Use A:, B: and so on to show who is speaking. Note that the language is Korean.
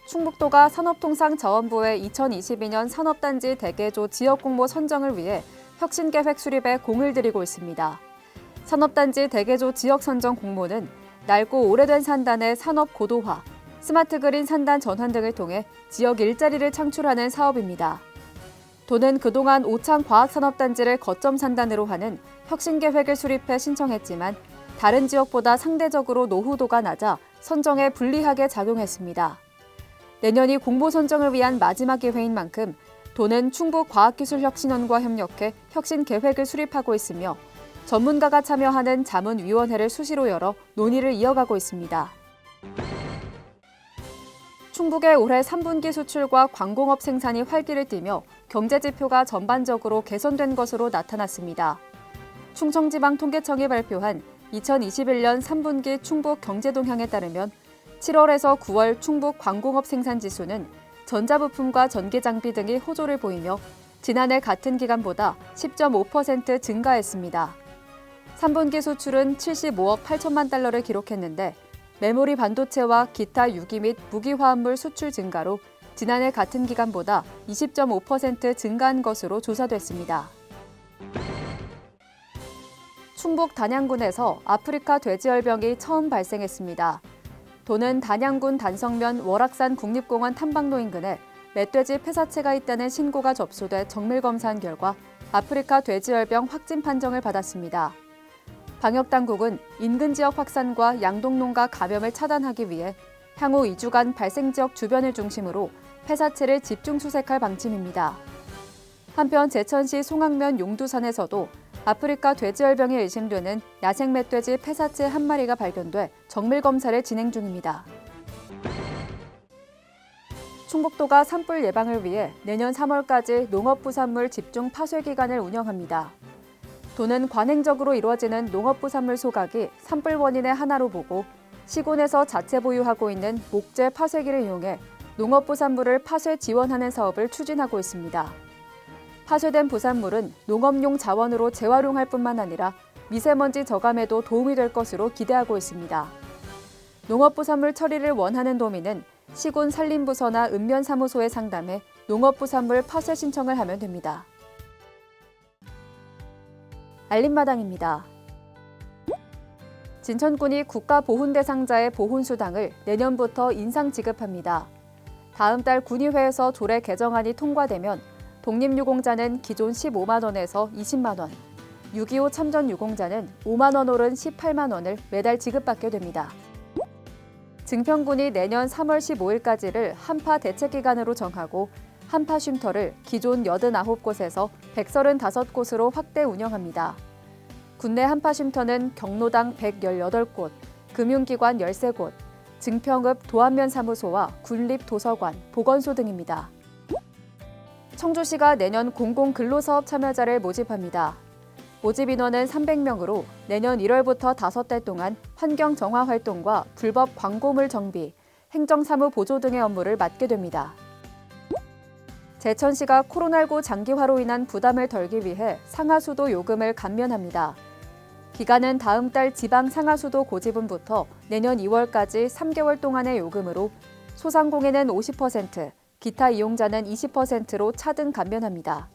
A: 충북도가 산업통상자원부의 2022년 산업단지 대개조 지역공모 선정을 위해 혁신계획 수립에 공을 들이고 있습니다. 산업단지 대개조 지역 선정 공모는 낡고 오래된 산단의 산업 고도화, 스마트 그린 산단 전환 등을 통해 지역 일자리를 창출하는 사업입니다. 도는 그동안 오창 과학산업단지를 거점 산단으로 하는 혁신계획을 수립해 신청했지만 다른 지역보다 상대적으로 노후도가 낮아 선정에 불리하게 작용했습니다. 내년이 공모 선정을 위한 마지막 기회인 만큼 도는 충북과학기술혁신원과 협력해 혁신 계획을 수립하고 있으며 전문가가 참여하는 자문위원회를 수시로 열어 논의를 이어가고 있습니다. 충북의 올해 3분기 수출과 광공업 생산이 활기를 띠며 경제지표가 전반적으로 개선된 것으로 나타났습니다. 충청지방통계청이 발표한 2021년 3분기 충북 경제동향에 따르면 7월에서 9월 충북 광공업 생산지수는 전자부품과 전기장비 등이 호조를 보이며 지난해 같은 기간보다 10.5% 증가했습니다. 3분기 수출은 75억 8천만 달러를 기록했는데 메모리 반도체와 기타 유기 및 무기화합물 수출 증가로 지난해 같은 기간보다 20.5% 증가한 것으로 조사됐습니다. 충북 단양군에서 아프리카 돼지열병이 처음 발생했습니다. 도는 단양군 단성면 월악산 국립공원 탐방로 인근에 멧돼지 폐사체가 있다는 신고가 접수돼 정밀 검사한 결과 아프리카 돼지열병 확진 판정을 받았습니다. 방역당국은 인근 지역 확산과 양동농가 감염을 차단하기 위해 향후 2주간 발생 지역 주변을 중심으로 폐사체를 집중 수색할 방침입니다. 한편 제천시 송악면 용두산에서도 아프리카 돼지열병이 의심되는 야생 멧돼지 폐사체 한 마리가 발견돼 정밀 검사를 진행 중입니다. 충북도가 산불 예방을 위해 내년 3월까지 농업부산물 집중 파쇄 기간을 운영합니다. 도는 관행적으로 이루어지는 농업부산물 소각이 산불 원인의 하나로 보고 시군에서 자체 보유하고 있는 목재 파쇄기를 이용해 농업부산물을 파쇄 지원하는 사업을 추진하고 있습니다. 파쇄된 부산물은 농업용 자원으로 재활용할 뿐만 아니라 미세먼지 저감에도 도움이 될 것으로 기대하고 있습니다. 농업부산물 처리를 원하는 도민은 시군 산림부서나 읍면사무소에 상담해 농업부산물 파쇄 신청을 하면 됩니다. 알림마당입니다. 진천군이 국가보훈대상자의 보훈수당을 내년부터 인상 지급합니다. 다음 달 군의회에서 조례 개정안이 통과되면 독립유공자는 기존 15만 원에서 20만 원, 6.25 참전유공자는 5만 원 오른 18만 원을 매달 지급받게 됩니다. 증평군이 내년 3월 15일까지를 한파 대책기간으로 정하고 한파 쉼터를 기존 89곳에서 135곳으로 확대 운영합니다. 군내 한파 쉼터는 경로당 118곳, 금융기관 13곳, 증평읍 도안면사무소와 군립도서관, 보건소 등입니다. 청주시가 내년 공공근로사업 참여자를 모집합니다. 모집 인원은 300명으로 내년 1월부터 5달 동안 환경 정화 활동과 불법 광고물 정비, 행정사무 보조 등의 업무를 맡게 됩니다. 제천시가 코로나19 장기화로 인한 부담을 덜기 위해 상하수도 요금을 감면합니다. 기간은 다음 달 지방 상하수도 고지분부터 내년 2월까지 3개월 동안의 요금으로 소상공인은 50%, 기타 이용자는 20%로 차등 감면합니다.